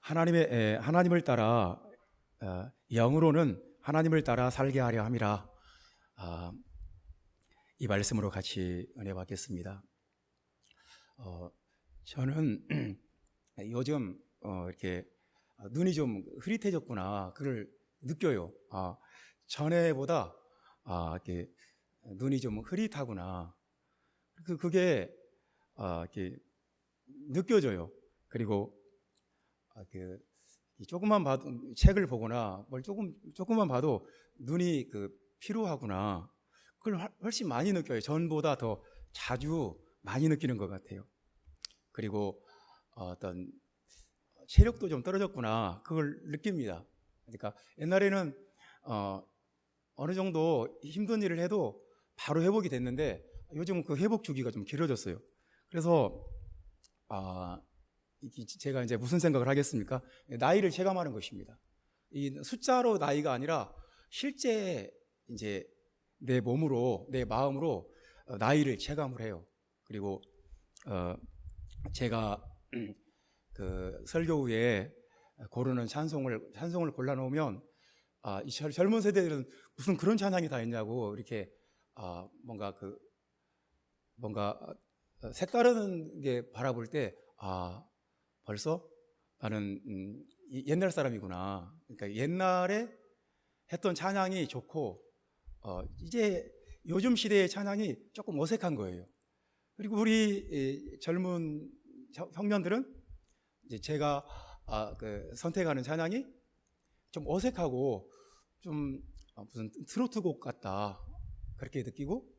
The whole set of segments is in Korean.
하나님을 따라 영으로는 하나님을 따라 살게 하려 함이라. 이 말씀으로 같이 은혜 받겠습니다. 저는 요즘 이렇게 눈이 좀 흐릿해졌구나, 그걸 느껴요. 전에보다 이렇게 눈이 좀 흐릿하구나. 그게 이렇게 느껴져요. 그리고 조금만 봐도, 책을 보거나 뭘 조금만 봐도 눈이 피로하구나, 그걸 훨씬 많이 느껴요. 전보다 더 자주 많이 느끼는 것 같아요. 그리고 어떤 체력도 좀 떨어졌구나, 그걸 느낍니다. 그러니까 옛날에는 어느 정도 힘든 일을 해도 바로 회복이 됐는데 요즘 그 회복 주기가 좀 길어졌어요. 그래서 제가 이제 무슨 생각을 하겠습니까? 나이를 체감하는 것입니다. 이 숫자로 나이가 아니라 실제 이제 내 몸으로, 내 마음으로 나이를 체감을 해요. 그리고 제가 그 설교 후에 고르는 찬송을 골라놓으면 이 젊은 세대들은 무슨 그런 찬양이 다 있냐고 이렇게 뭔가 색다른 게 바라볼 때 벌써 나는 옛날 사람이구나. 그러니까 옛날에 했던 찬양이 좋고 이제 요즘 시대의 찬양이 조금 어색한 거예요. 그리고 우리 젊은 청년들은 이제 제가 선택하는 찬양이 좀 어색하고 좀 무슨 트로트 곡 같다, 그렇게 느끼고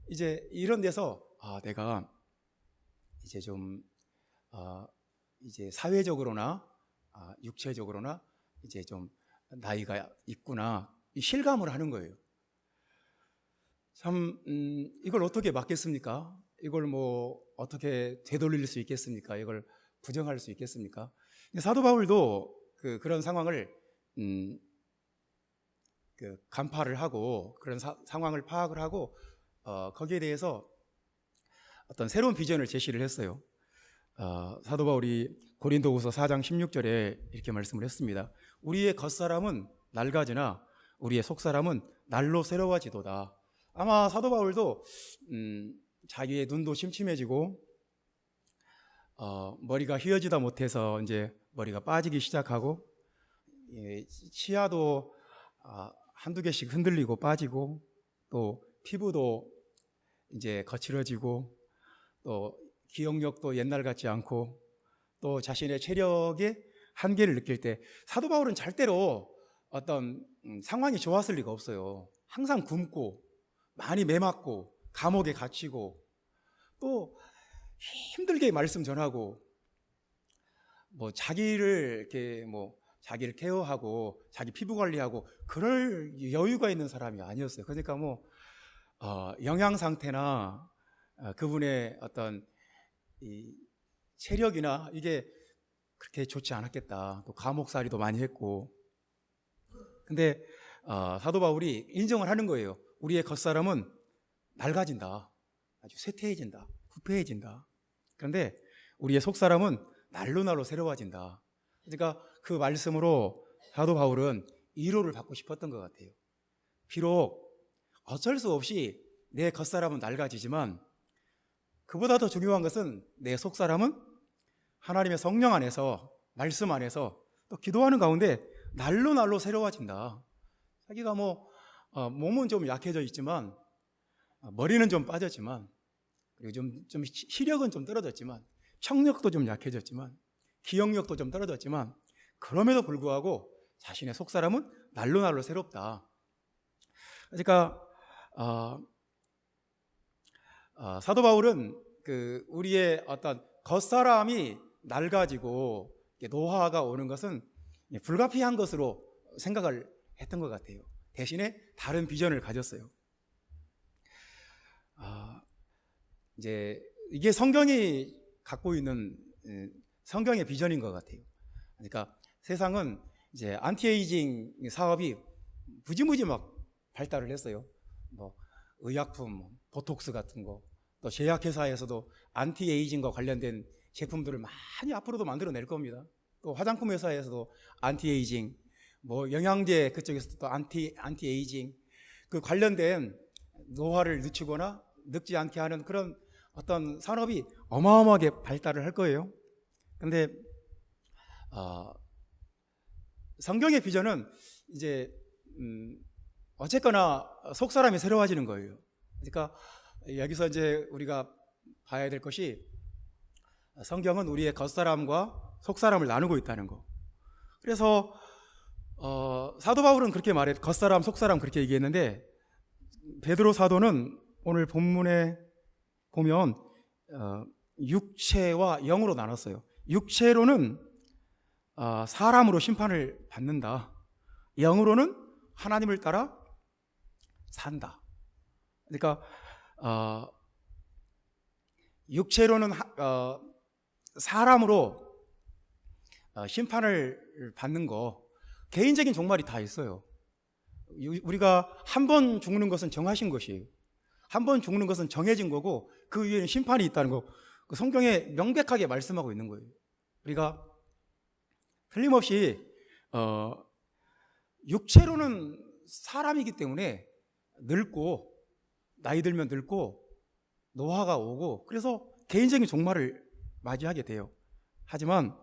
이제 이런 데서 내가 이제 좀 이제 사회적으로나 육체적으로나 이제 좀 나이가 있구나, 이 실감을 하는 거예요. 참 이걸 어떻게 막겠습니까? 이걸 뭐 어떻게 되돌릴 수 있겠습니까? 이걸 부정할 수 있겠습니까? 사도 바울도 그런 상황을 간파를 하고 그런 상황을 파악을 하고 거기에 대해서 어떤 새로운 비전을 제시를 했어요. 사도 바울이 고린도후서 4장 16절에 이렇게 말씀을 했습니다. 우리의 겉사람은 낡아지나 우리의 속사람은 날로 새로워지도다. 아마 사도 바울도 자기의 눈도 침침해지고 머리가 휘어지다 못해서 이제 머리가 빠지기 시작하고 치아도 한두 개씩 흔들리고 빠지고 또 피부도 이제 거칠어지고 또 기억력도 옛날 같지 않고 또 자신의 체력의 한계를 느낄 때 사도 바울은 절대로 어떤 상황이 좋았을 리가 없어요. 항상 굶고 많이 매맞고 감옥에 갇히고 또 힘들게 말씀 전하고 뭐 자기를 케어하고 자기 피부 관리하고 그럴 여유가 있는 사람이 아니었어요. 그러니까 영양 상태나 그분의 어떤 이 체력이나 이게 그렇게 좋지 않았겠다. 또 감옥살이도 많이 했고. 근데 사도 바울이 인정을 하는 거예요. 우리의 겉사람은 낡아진다, 아주 쇠퇴해진다, 후패해진다. 그런데 우리의 속사람은 날로 새로워진다. 그러니까 그 말씀으로 사도 바울은 위로를 받고 싶었던 것 같아요. 비록 어쩔 수 없이 내 겉사람은 낡아지지만 그보다 더 중요한 것은 내 속사람은 하나님의 성령 안에서, 말씀 안에서 또 기도하는 가운데 날로 새로워진다. 자기가 몸은 좀 약해져 있지만 머리는 좀 빠졌지만 그리고 좀 시력은 좀 떨어졌지만 청력도 좀 약해졌지만 기억력도 좀 떨어졌지만 그럼에도 불구하고 자신의 속사람은 날로 새롭다. 그러니까 사도 바울은 우리의 어떤 겉사람이 낡아지고 노화가 오는 것은 불가피한 것으로 생각을 했던 것 같아요. 대신에 다른 비전을 가졌어요. 이제 이게 성경이 갖고 있는 성경의 비전인 것 같아요. 그러니까 세상은 이제 안티에이징 사업이 무지무지 막 발달을 했어요. 의약품, 보톡스 같은 거, 또 제약회사에서도 안티에이징과 관련된 제품들을 많이 앞으로도 만들어낼 겁니다. 또 화장품 회사에서도 안티에이징, 뭐 영양제 그쪽에서도 또 안티에이징 그 관련된 노화를 늦추거나 늙지 않게 하는 그런 어떤 산업이 어마어마하게 발달을 할 거예요. 근데 성경의 비전은 이제 어쨌거나 속 사람이 새로워지는 거예요. 그러니까 여기서 이제 우리가 봐야 될 것이 성경은 우리의 겉사람과 속사람을 나누고 있다는 거. 그래서 사도 바울은 그렇게 말해, 겉사람, 속사람 그렇게 얘기했는데 베드로 사도는 오늘 본문에 보면 육체와 영으로 나눴어요. 육체로는 사람으로 심판을 받는다. 영으로는 하나님을 따라 산다. 그러니까 육체로는 사람으로 심판을 받는 거, 개인적인 종말이 다 있어요. 우리가 한 번 죽는 것은 정하신 것이에요. 한 번 죽는 것은 정해진 거고 그 위에는 심판이 있다는 거, 그 성경에 명백하게 말씀하고 있는 거예요. 우리가 틀림없이 육체로는 사람이기 때문에 늙고, 나이 들면 늙고 노화가 오고, 그래서 개인적인 종말을 맞이하게 돼요. 하지만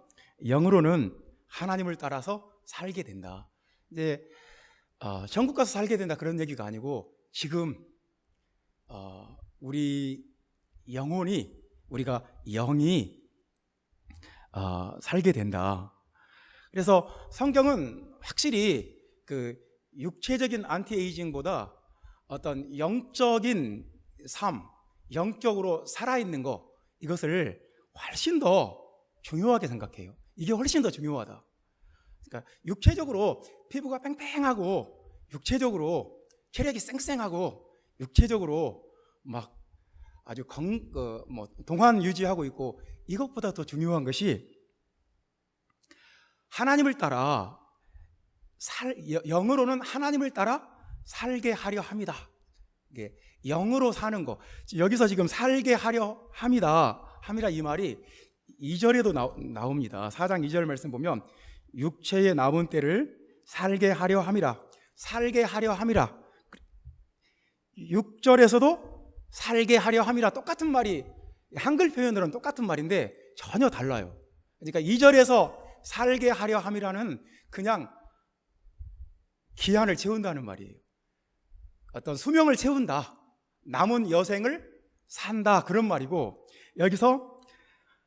영으로는 하나님을 따라서 살게 된다. 이제 천국 가서 살게 된다 그런 얘기가 아니고, 지금 우리 영혼이, 우리가 영이 살게 된다. 그래서 성경은 확실히 그 육체적인 안티에이징보다 어떤 영적인 삶, 영적으로 살아있는 거, 이것을 훨씬 더 중요하게 생각해요. 이게 훨씬 더 중요하다. 그러니까 육체적으로 피부가 팽팽하고, 육체적으로 체력이 쌩쌩하고, 육체적으로 막 아주 동안 유지하고 있고, 이것보다 더 중요한 것이 하나님을 따라 영으로는 하나님을 따라 살게 하려 합니다. 이게 영으로 사는 거. 여기서 지금 살게 하려 합니다 이 말이 2절에도 나옵니다. 4장 2절 말씀 보면 육체의 남은 때를 살게 하려 함이라. 살게 하려 함이라. 6절에서도 살게 하려 함이라. 똑같은 말이, 한글 표현으로는 똑같은 말인데 전혀 달라요. 그러니까 2절에서 살게 하려 함이라는 그냥 기한을 채운다는 말이에요. 어떤 수명을 채운다, 남은 여생을 산다, 그런 말이고, 여기서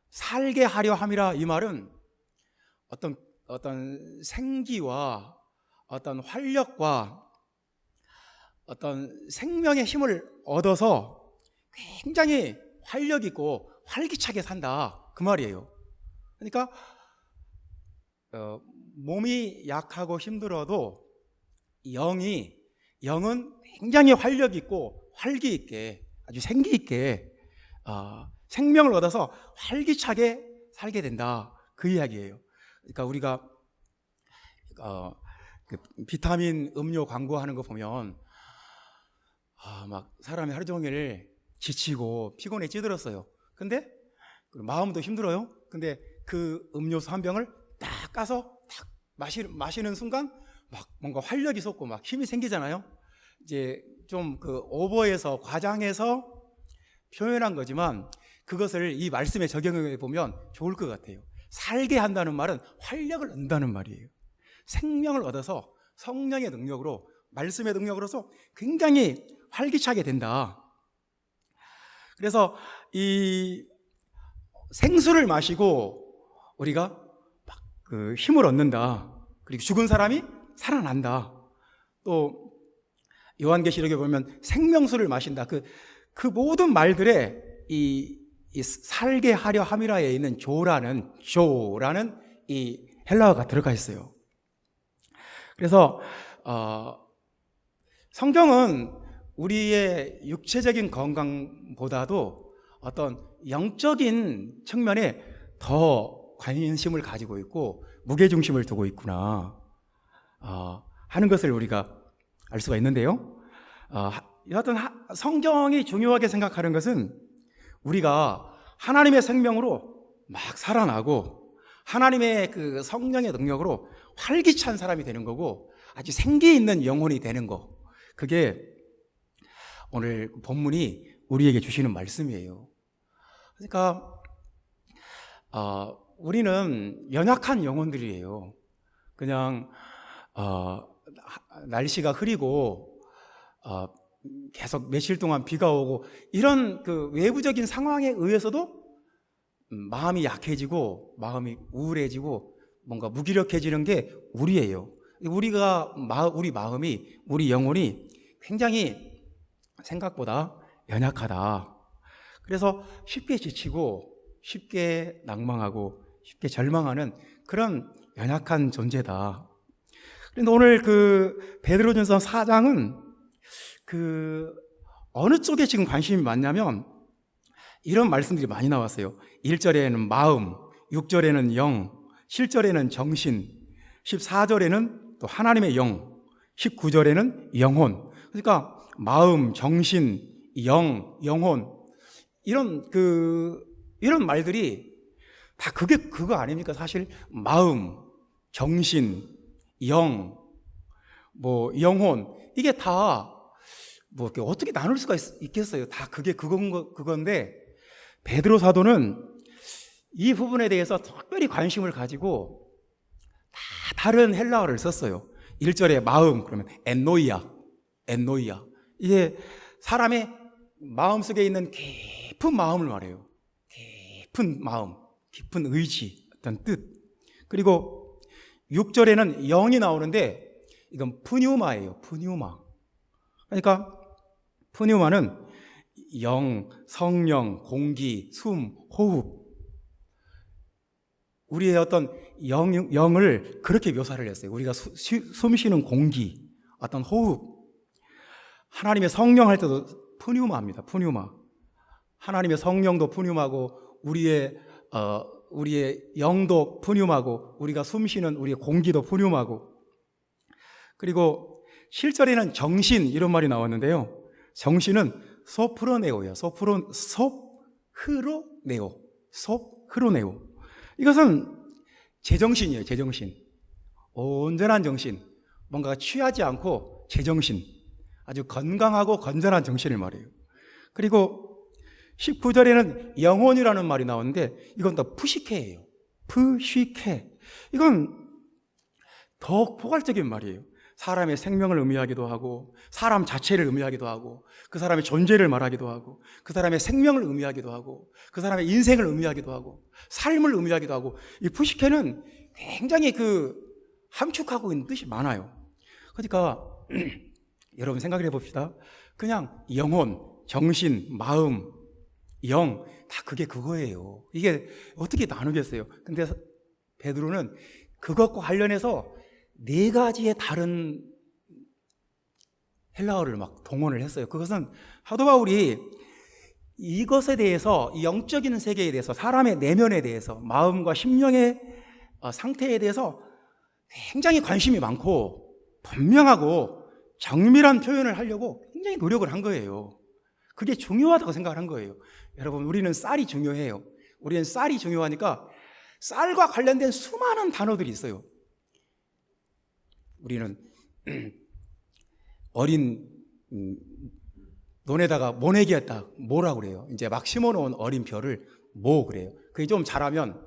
살게 하려 함이라 이 말은 어떤 생기와 어떤 활력과 어떤 생명의 힘을 얻어서 굉장히 활력 있고 활기차게 산다, 그 말이에요. 그러니까 몸이 약하고 힘들어도 영은 굉장히 활력 있고 활기 있게, 아주 생기 있게 생명을 얻어서 활기차게 살게 된다, 그 이야기예요. 그러니까 우리가 그 비타민 음료 광고하는 거 보면 막 사람이 하루 종일 지치고 피곤해 찌들었어요. 근데 마음도 힘들어요. 근데 그 음료수 한 병을 딱 까서 딱 마시는 순간 막 뭔가 활력이 솟고 막 힘이 생기잖아요. 이제 좀 그 오버해서 과장해서 표현한 거지만 그것을 이 말씀에 적용해 보면 좋을 것 같아요. 살게 한다는 말은 활력을 얻는다는 말이에요. 생명을 얻어서 성령의 능력으로, 말씀의 능력으로서 굉장히 활기차게 된다. 그래서 이 생수를 마시고 우리가 막 그 힘을 얻는다. 그리고 죽은 사람이 살아난다. 또 요한계시록에 보면 생명수를 마신다. 그 모든 말들에 이 살게 하려 함이라에 있는 조라는 이 헬라어가 들어가 있어요. 그래서 성경은 우리의 육체적인 건강보다도 어떤 영적인 측면에 더 관심을 가지고 있고 무게중심을 두고 있구나 하는 것을 우리가 알 수가 있는데요. 여하튼 성경이 중요하게 생각하는 것은 우리가 하나님의 생명으로 막 살아나고 하나님의 그 성령의 능력으로 활기찬 사람이 되는 거고 아주 생기 있는 영혼이 되는 거. 그게 오늘 본문이 우리에게 주시는 말씀이에요. 그러니까 우리는 연약한 영혼들이에요. 그냥 날씨가 흐리고 계속 며칠 동안 비가 오고 이런 그 외부적인 상황에 의해서도 마음이 약해지고 마음이 우울해지고 뭔가 무기력해지는 게 우리예요. 우리 마음이, 우리 영혼이 굉장히 생각보다 연약하다. 그래서 쉽게 지치고 쉽게 낭망하고 쉽게 절망하는 그런 연약한 존재다. 그런데 오늘 그 베드로전서 4장은 그 어느 쪽에 지금 관심이 많냐면 이런 말씀들이 많이 나왔어요. 1절에는 마음, 6절에는 영, 7절에는 정신, 14절에는 또 하나님의 영, 19절에는 영혼. 그러니까 마음, 정신, 영, 영혼 이런 말들이 다 그거 아닙니까? 사실 마음, 정신, 영, 영혼 이게 다 어떻게 나눌 수가 있겠어요? 다 그건데 베드로 사도는 이 부분에 대해서 특별히 관심을 가지고 다 다른 헬라어를 썼어요. 1절에 마음 그러면 엔노이아. 이게 사람의 마음속에 있는 깊은 마음을 말해요. 깊은 마음, 깊은 의지, 어떤 뜻. 그리고 6절에는 영이 나오는데 이건 푸뉴마예요. 푸뉴마. 그러니까 푸뉴마는 영, 성령, 공기, 숨, 호흡. 우리의 어떤 영을 그렇게 묘사를 했어요. 우리가 숨 쉬는 공기, 어떤 호흡. 하나님의 성령 할 때도 푸뉴마입니다. 푸뉴마. 하나님의 성령도 푸뉴마고 우리의 영도 푸뉴마고 우리가 숨 쉬는 우리의 공기도 푸뉴마고. 그리고 7절에는 정신 이런 말이 나왔는데요. 정신은 소프로네오예요. 소프로네오. 이것은 제정신이에요. 제정신. 온전한 정신. 뭔가 취하지 않고 제정신. 아주 건강하고 건전한 정신을 말해요. 그리고 19절에는 영혼이라는 말이 나오는데 이건 더 푸시케예요. 푸시케. 이건 더욱 포괄적인 말이에요. 사람의 생명을 의미하기도 하고 사람 자체를 의미하기도 하고 그 사람의 존재를 말하기도 하고 그 사람의 생명을 의미하기도 하고 그 사람의 인생을 의미하기도 하고 삶을 의미하기도 하고 이 푸시케는 굉장히 함축하고 있는 뜻이 많아요. 그러니까 여러분 생각을 해봅시다. 그냥 영혼, 정신, 마음, 영 다 그게 그거예요. 이게 어떻게 나누겠어요? 근데 베드로는 그것과 관련해서 4가지의 다른 헬라어를 막 동원을 했어요. 그것은 사도 바울이 이것에 대해서 이 영적인 세계에 대해서 사람의 내면에 대해서 마음과 심령의 상태에 대해서 굉장히 관심이 많고 분명하고 정밀한 표현을 하려고 굉장히 노력을 한 거예요. 그게 중요하다고 생각을 한 거예요. 여러분 우리는 쌀이 중요해요. 우리는 쌀이 중요하니까 쌀과 관련된 수많은 단어들이 있어요. 우리는 어린 논에다가 모내기였다. 뭐라고 그래요? 이제 막 심어놓은 어린 벼를 모 그래요. 그게 좀 자라면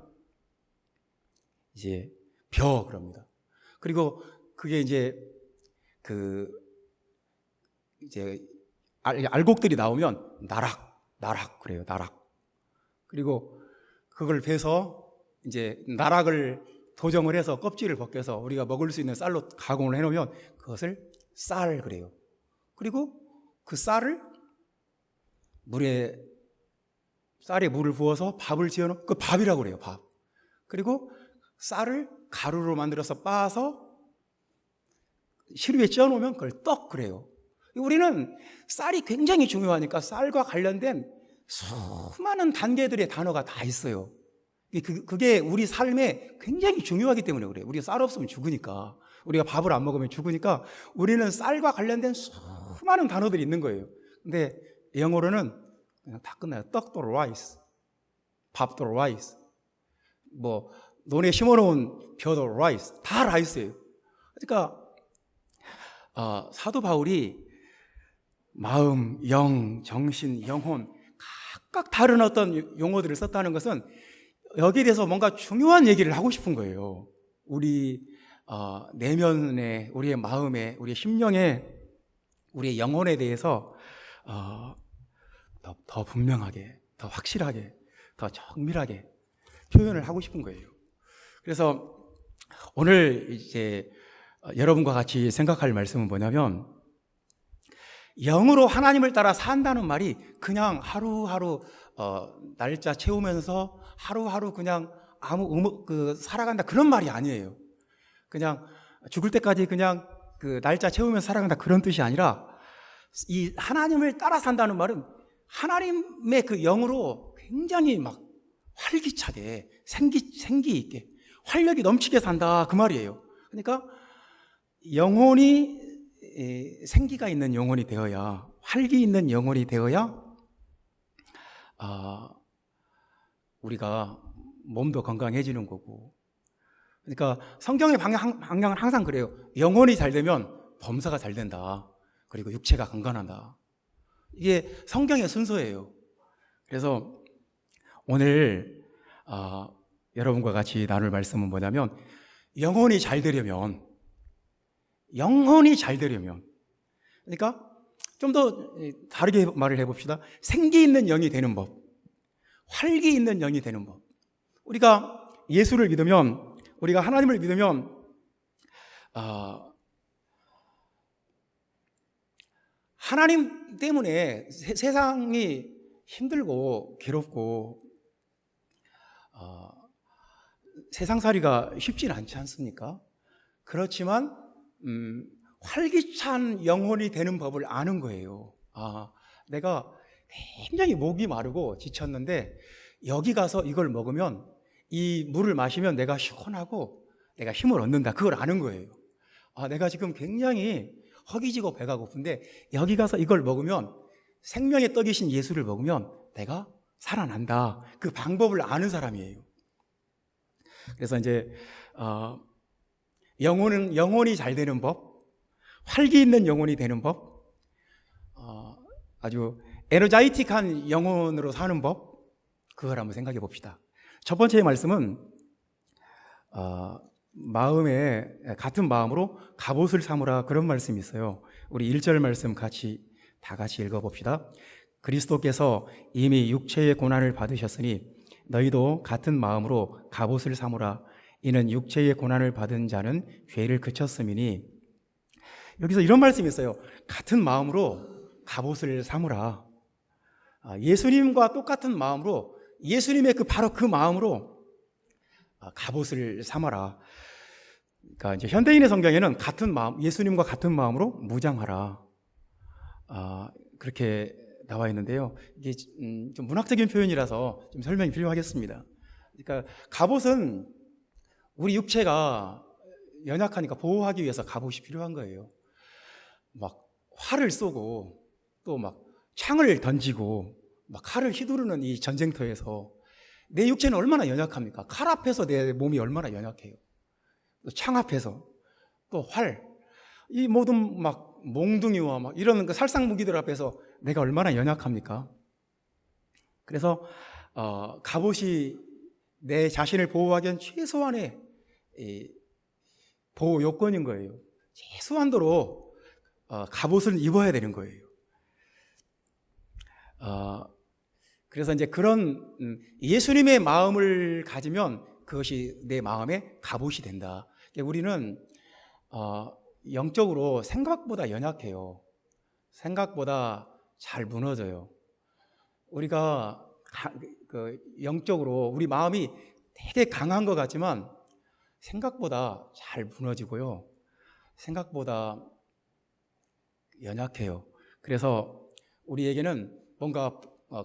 이제 벼 그럽니다. 그리고 그게 이제 알곡들이 나오면 나락 그래요. 나락. 그리고 그걸 베서 이제 나락을 도정을 해서 껍질을 벗겨서 우리가 먹을 수 있는 쌀로 가공을 해놓으면 그것을 쌀 그래요. 그리고 그 쌀에 물을 부어서 밥을 지어놓은 그 밥이라고 그래요. 밥. 그리고 쌀을 가루로 만들어서 빻아서 시루에 쪄놓으면 그걸 떡 그래요. 우리는 쌀이 굉장히 중요하니까 쌀과 관련된 수많은 단계들의 단어가 다 있어요. 그게 우리 삶에 굉장히 중요하기 때문에 그래요. 우리가 쌀 없으면 죽으니까. 우리가 밥을 안 먹으면 죽으니까 우리는 쌀과 관련된 수많은 단어들이 있는 거예요. 근데 영어로는 그냥 다 끝나요. 떡도 라이스, 밥도 라이스. 뭐 논에 심어놓은 벼도 라이스, 다 라이스예요. 그러니까 사도 바울이 마음, 영, 정신, 영혼 각각 다른 어떤 용어들을 썼다는 것은 여기에 대해서 뭔가 중요한 얘기를 하고 싶은 거예요. 우리 내면에, 우리의 마음에, 우리의 심령에, 우리의 영혼에 대해서 더 분명하게, 더 확실하게, 더 정밀하게 표현을 하고 싶은 거예요. 그래서 오늘 이제 여러분과 같이 생각할 말씀은 뭐냐면, 영으로 하나님을 따라 산다는 말이 그냥 하루하루 날짜 채우면서 하루하루 그냥 살아간다, 그런 말이 아니에요. 그냥 죽을 때까지 그냥 그 날짜 채우면서 살아간다, 그런 뜻이 아니라, 이 하나님을 따라 산다는 말은 하나님의 그 영으로 굉장히 막 활기차게, 생기 있게, 활력이 넘치게 산다, 그 말이에요. 그러니까 영혼이 생기가 있는 영혼이 되어야, 활기 있는 영혼이 되어야 우리가 몸도 건강해지는 거고. 그러니까 성경의 방향은 항상 그래요. 영혼이 잘 되면 범사가 잘 된다, 그리고 육체가 건강한다. 이게 성경의 순서예요. 그래서 오늘 여러분과 같이 나눌 말씀은 뭐냐면, 영혼이 잘 되려면, 그러니까 좀 더 다르게 말을 해봅시다. 생기 있는 영이 되는 법, 활기 있는 영이 되는 법. 우리가 예수를 믿으면, 우리가 하나님을 믿으면 하나님 때문에 세상이 힘들고 괴롭고 세상살이가 쉽지는 않지 않습니까? 그렇지만 활기찬 영혼이 되는 법을 아는 거예요. 내가 굉장히 목이 마르고 지쳤는데 여기 가서 이걸 먹으면, 이 물을 마시면 내가 시원하고 내가 힘을 얻는다, 그걸 아는 거예요. 내가 지금 굉장히 허기지고 배가 고픈데 여기 가서 이걸 먹으면, 생명의 떡이신 예수를 먹으면 내가 살아난다, 그 방법을 아는 사람이에요. 그래서 이제 영혼이 잘 되는 법, 활기 있는 영혼이 되는 법, 아주 에너자이틱한 영혼으로 사는 법, 그걸 한번 생각해 봅시다. 첫 번째 말씀은 마음에, 같은 마음으로 갑옷을 삼으라, 그런 말씀이 있어요. 우리 1절 말씀 다 같이 읽어봅시다. 그리스도께서 이미 육체의 고난을 받으셨으니 너희도 같은 마음으로 갑옷을 삼으라. 이는 육체의 고난을 받은 자는 죄를 그쳤음이니. 여기서 이런 말씀이 있어요. 같은 마음으로 갑옷을 삼으라. 예수님과 똑같은 마음으로, 예수님의 바로 그 마음으로 갑옷을 삼아라. 그러니까 이제 현대인의 성경에는 같은 마음, 예수님과 같은 마음으로 무장하라, 그렇게 나와 있는데요. 이게 좀 문학적인 표현이라서 좀 설명이 필요하겠습니다. 그러니까 갑옷은 우리 육체가 연약하니까 보호하기 위해서 갑옷이 필요한 거예요. 막 활을 쏘고 또 막 창을 던지고 막 칼을 휘두르는 이 전쟁터에서 내 육체는 얼마나 연약합니까? 칼 앞에서 내 몸이 얼마나 연약해요. 또 창 앞에서, 또 활, 이 모든 막 몽둥이와 막 이런 그 살상 무기들 앞에서 내가 얼마나 연약합니까? 그래서 갑옷이 내 자신을 보호하기 위한 최소한의 보호 요건인 거예요. 최소한도로 갑옷을 입어야 되는 거예요. 그래서 이제 그런 예수님의 마음을 가지면 그것이 내 마음의 갑옷이 된다. 우리는 영적으로 생각보다 연약해요. 생각보다 잘 무너져요. 우리가 영적으로 우리 마음이 되게 강한 것 같지만 생각보다 잘 무너지고요. 생각보다 연약해요. 그래서 우리에게는 뭔가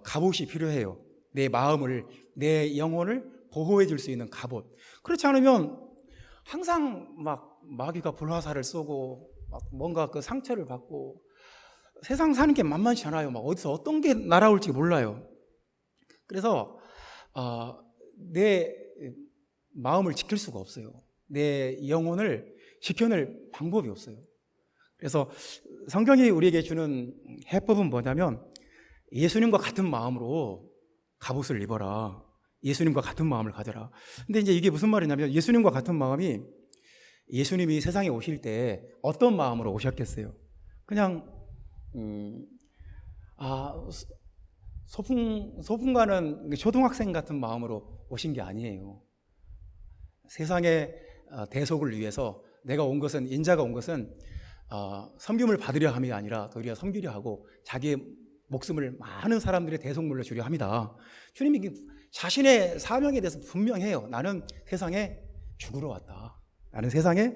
갑옷이 필요해요. 내 마음을, 내 영혼을 보호해 줄 수 있는 갑옷. 그렇지 않으면 항상 막 마귀가 불화살을 쏘고 막 뭔가 그 상처를 받고, 세상 사는 게 만만치 않아요. 막 어디서 어떤 게 날아올지 몰라요. 그래서 내 마음을 지킬 수가 없어요. 내 영혼을 지켜낼 방법이 없어요. 그래서 성경이 우리에게 주는 해법은 뭐냐면 예수님과 같은 마음으로 갑옷을 입어라. 예수님과 같은 마음을 가져라. 근데 이제 이게 무슨 말이냐면 예수님과 같은 마음이 예수님이 세상에 오실 때 어떤 마음으로 오셨겠어요? 그냥 소풍 가는 초등학생 같은 마음으로 오신 게 아니에요. 세상의 대속을 위해서 내가 온 것은 인자가 온 것은 섬김을 받으려 함이 아니라 도리어 섬기려 하고 자기의 목숨을 많은 사람들의 대속물로 주려 합니다. 주님이 자신의 사명에 대해서 분명해요. 나는 세상에 죽으러 왔다. 나는 세상에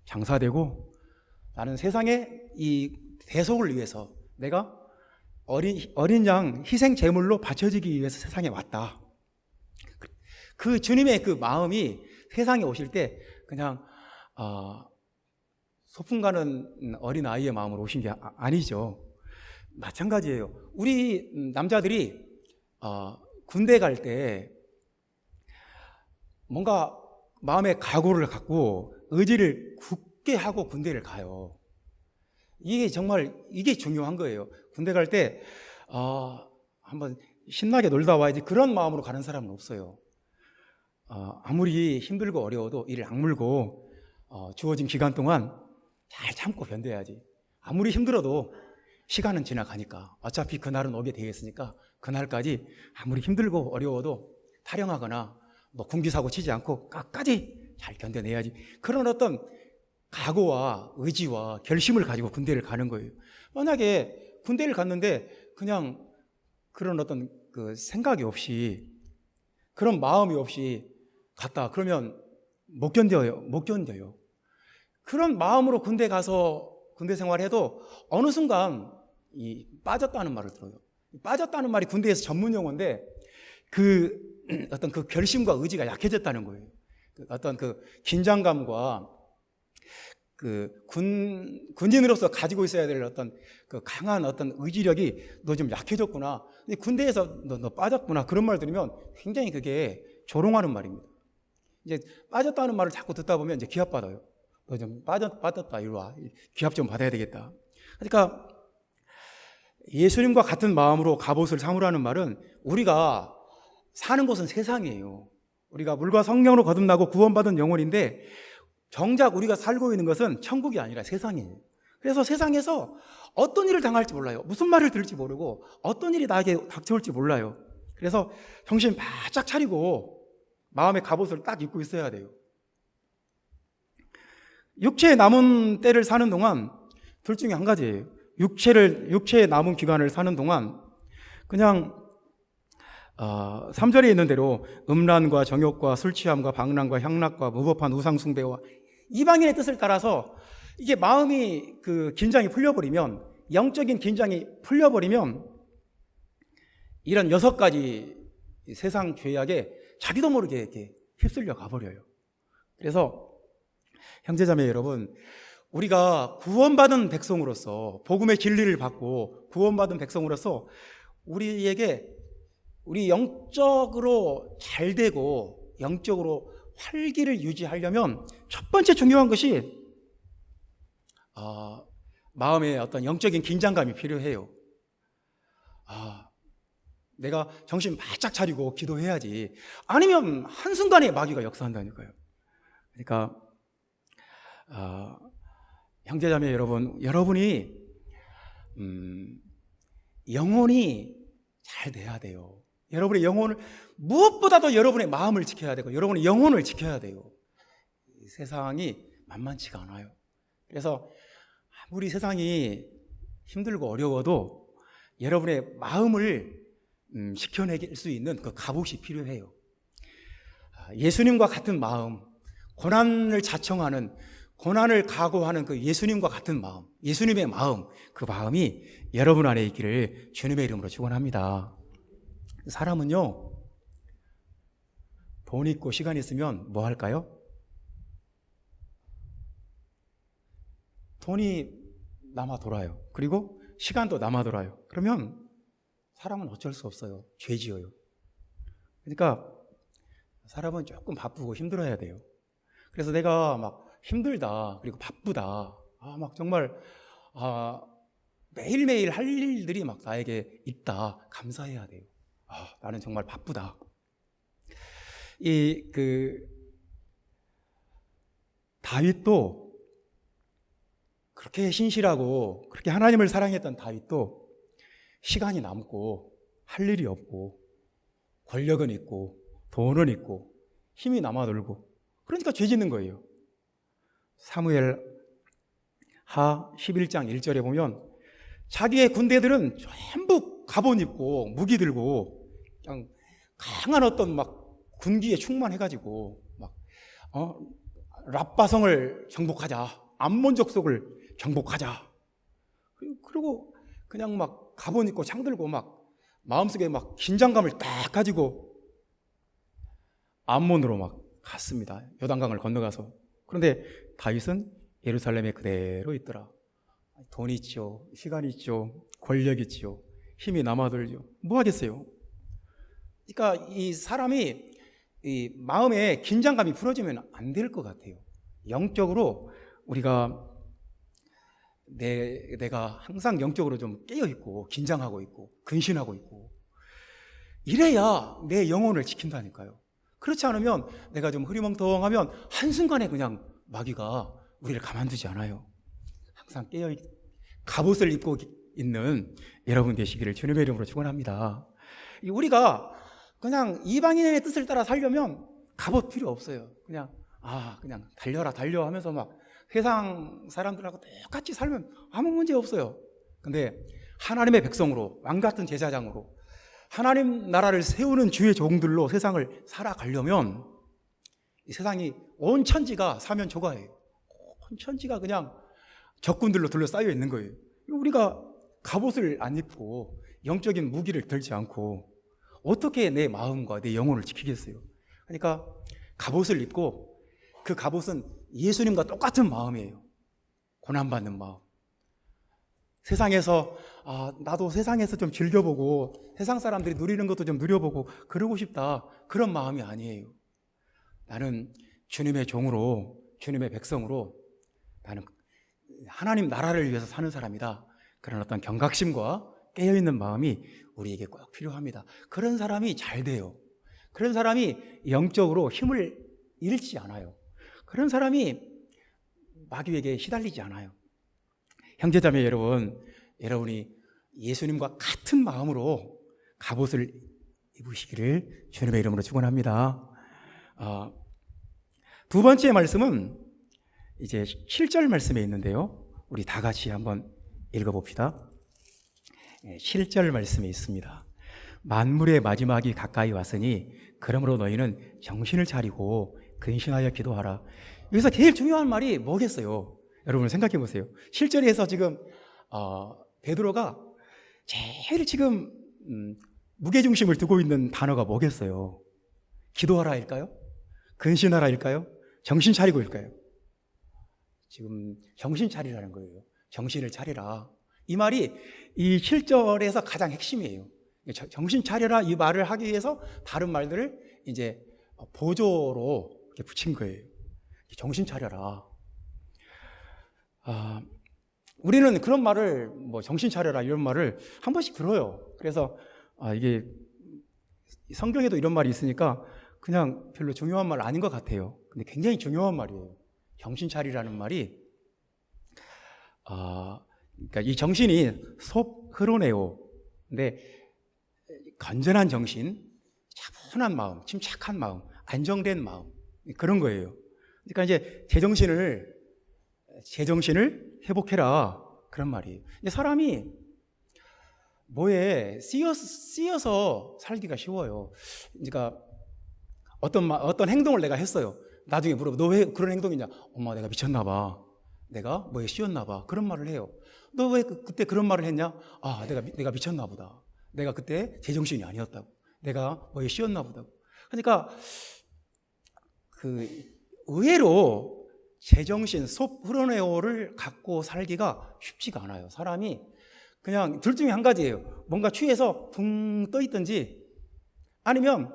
장사되고 나는 세상에 이 대속을 위해서 내가 어린 양 희생 제물로 바쳐지기 위해서 세상에 왔다. 그 주님의 그 마음이 세상에 오실 때 그냥 소풍 가는 어린 아이의 마음으로 오신 게 아니죠. 마찬가지예요. 우리 남자들이 군대 갈 때 뭔가 마음의 각오를 갖고 의지를 굳게 하고 군대를 가요. 이게 정말 이게 중요한 거예요. 군대 갈 때 한번 신나게 놀다 와야지 그런 마음으로 가는 사람은 없어요. 아무리 힘들고 어려워도 이를 악물고 주어진 기간 동안 잘 참고 견뎌야지. 아무리 힘들어도 시간은 지나가니까 어차피 그날은 오게 되어 있으니까 그날까지 아무리 힘들고 어려워도 타령하거나 뭐 군기사고 치지 않고 끝까지 잘 견뎌내야지. 그런 어떤 각오와 의지와 결심을 가지고 군대를 가는 거예요. 만약에 군대를 갔는데 그냥 그런 어떤 그 생각이 없이 그런 마음이 없이 갔다 그러면 못 견뎌요. 그런 마음으로 군대 가서 군대 생활해도 어느 순간 빠졌다는 말을 들어요. 빠졌다는 말이 군대에서 전문 용어인데 그 어떤 그 결심과 의지가 약해졌다는 거예요. 어떤 그 긴장감과 그 군인으로서 가지고 있어야 될 어떤 그 강한 어떤 의지력이 너 좀 약해졌구나. 군대에서 너 빠졌구나. 그런 말 들으면 굉장히 그게 조롱하는 말입니다. 이제 빠졌다는 말을 자꾸 듣다 보면 이제 기합 받아요. 너 좀 빠졌다. 이리 와. 기합 좀 받아야 되겠다. 그러니까 예수님과 같은 마음으로 갑옷을 삼으라는 말은 우리가 사는 곳은 세상이에요. 우리가 물과 성령으로 거듭나고 구원받은 영혼인데 정작 우리가 살고 있는 것은 천국이 아니라 세상이에요. 그래서 세상에서 어떤 일을 당할지 몰라요. 무슨 말을 들을지 모르고 어떤 일이 나에게 닥쳐올지 몰라요. 그래서 정신 바짝 차리고 마음의 갑옷을 딱 입고 있어야 돼요. 육체의 남은 때를 사는 동안 둘 중에 한 가지예요. 육체의 남은 기간을 사는 동안 그냥 3절에 있는 대로 음란과 정욕과 술취함과 방랑과 향락과 무법한 우상숭배와 이방인의 뜻을 따라서 이게 마음이 그 긴장이 풀려버리면 영적인 긴장이 풀려버리면 이런 6가지 세상 죄악에 자기도 모르게 이렇게 휩쓸려 가버려요. 그래서 형제자매 여러분, 우리가 구원받은 백성으로서 복음의 진리를 받고 구원받은 백성으로서 우리 영적으로 잘 되고 영적으로 활기를 유지하려면 첫 번째 중요한 것이 마음의 어떤 영적인 긴장감이 필요해요. 내가 정신 바짝 차리고 기도해야지. 아니면 한순간에 마귀가 역사한다니까요. 그러니까 형제자매 여러분, 여러분이 영혼이 잘 돼야 돼요. 여러분의 영혼을 무엇보다도 여러분의 마음을 지켜야 되고 여러분의 영혼을 지켜야 돼요. 세상이 만만치가 않아요. 그래서 아무리 세상이 힘들고 어려워도 여러분의 마음을 지켜낼 수 있는 그 갑옷이 필요해요. 예수님과 같은 마음, 고난을 자청하는, 고난을 각오하는 그 예수님과 같은 마음, 예수님의 마음, 그 마음이 여러분 안에 있기를 주님의 이름으로 축원합니다. 사람은요, 돈 있고 시간 있으면 뭐 할까요? 돈이 남아 돌아요. 그리고 시간도 남아 돌아요. 그러면 사람은 어쩔 수 없어요. 죄 지어요. 그러니까 사람은 조금 바쁘고 힘들어야 돼요. 그래서 내가 막 힘들다, 그리고 바쁘다, 막 정말 매일매일 할 일들이 막 나에게 있다, 감사해야 돼요. 나는 정말 바쁘다. 다윗도 그렇게 신실하고 그렇게 하나님을 사랑했던 다윗도 시간이 남고 할 일이 없고 권력은 있고 돈은 있고 힘이 남아돌고 그러니까 죄 짓는 거예요. 사무엘 하 11장 1절에 보면 자기의 군대들은 전부 갑옷 입고 무기 들고 그냥 강한 어떤 막 군기에 충만해가지고 막 랍바성을 정복하자, 암몬 족속을 정복하자. 그리고 그냥 막 갑옷 입고 창 들고 막 마음속에 막 긴장감을 딱 가지고 암몬으로 막 갔습니다. 요단강을 건너가서. 그런데 다윗은 예루살렘에 그대로 있더라. 돈 있죠, 시간 있죠, 권력 있죠, 힘이 남아돌죠. 뭐 하겠어요? 그러니까 이 사람이 이 마음에 긴장감이 풀어지면 안 될 것 같아요. 영적으로 우리가 내가 항상 영적으로 좀 깨어 있고 긴장하고 있고 근신하고 있고 이래야 내 영혼을 지킨다니까요. 그렇지 않으면 내가 좀 흐리멍텅하면 한순간에 그냥 마귀가 우리를 가만두지 않아요. 항상 깨어 갑옷을 입고 있는 여러분 되시기를 주님의 이름으로 축원합니다. 우리가 그냥 이방인의 뜻을 따라 살려면 갑옷 필요 없어요. 그냥 달려라 달려 하면서 막 세상 사람들하고 똑같이 살면 아무 문제 없어요. 근데 하나님의 백성으로 왕같은 제사장으로 하나님 나라를 세우는 주의 종들로 세상을 살아가려면 이 세상이 온 천지가 사면초가예요. 온 천지가 그냥 적군들로 둘러싸여 있는 거예요. 우리가 갑옷을 안 입고 영적인 무기를 들지 않고 어떻게 내 마음과 내 영혼을 지키겠어요? 그러니까 갑옷을 입고 그 갑옷은 예수님과 똑같은 마음이에요. 고난받는 마음. 세상에서 나도 세상에서 좀 즐겨보고 세상 사람들이 누리는 것도 좀 누려보고 그러고 싶다, 그런 마음이 아니에요. 나는 주님의 종으로, 주님의 백성으로 나는 하나님 나라를 위해서 사는 사람이다. 그런 어떤 경각심과 깨어있는 마음이 우리에게 꼭 필요합니다. 그런 사람이 잘 돼요. 그런 사람이 영적으로 힘을 잃지 않아요. 그런 사람이 마귀에게 시달리지 않아요. 형제자매 여러분, 여러분이 예수님과 같은 마음으로 갑옷을 입으시기를 주님의 이름으로 축원합니다. 두 번째 말씀은 이제 7절 말씀에 있는데요. 우리 다 같이 한번 읽어봅시다. 7절 말씀에 있습니다. 만물의 마지막이 가까이 왔으니 그러므로 너희는 정신을 차리고 근신하여 기도하라. 여기서 제일 중요한 말이 뭐겠어요? 여러분 생각해 보세요. 7절에서 지금 베드로가 제일 지금 무게중심을 두고 있는 단어가 뭐겠어요? 기도하라일까요? 근신하라일까요? 정신 차리고일까요? 지금 정신 차리라는 거예요. 정신을 차리라. 이 말이 이 7절에서 가장 핵심이에요. 정신 차려라 이 말을 하기 위해서 다른 말들을 이제 보조로 이렇게 붙인 거예요. 정신 차려라. 우리는 그런 말을 정신 차려라 이런 말을 한 번씩 들어요. 그래서 이게 성경에도 이런 말이 있으니까 그냥 별로 중요한 말 아닌 것 같아요. 근데 굉장히 중요한 말이에요. 정신 차리라는 말이 그러니까 이 정신이 섭흐로네오. 근데 건전한 정신, 차분한 마음, 침착한 마음, 안정된 마음 그런 거예요. 그러니까 이제 제정신을 회복해라 그런 말이에요. 사람이 뭐에 쓰여서 살기가 쉬워요. 그러니까 어떤 행동을 내가 했어요. 나중에 물어봐. 너 왜 그런 행동이냐? 엄마 내가 미쳤나 봐. 내가 뭐에 씌었나 봐. 그런 말을 해요. 너 왜 그때 그런 말을 했냐? 내가 미쳤나 보다. 내가 그때 제정신이 아니었다고. 내가 뭐에 씌었나 보다고. 그러니까 의외로 제정신, 섭흐로네오를 갖고 살기가 쉽지가 않아요. 사람이 그냥 둘 중에 한 가지예요. 뭔가 취해서 붕 떠 있든지 아니면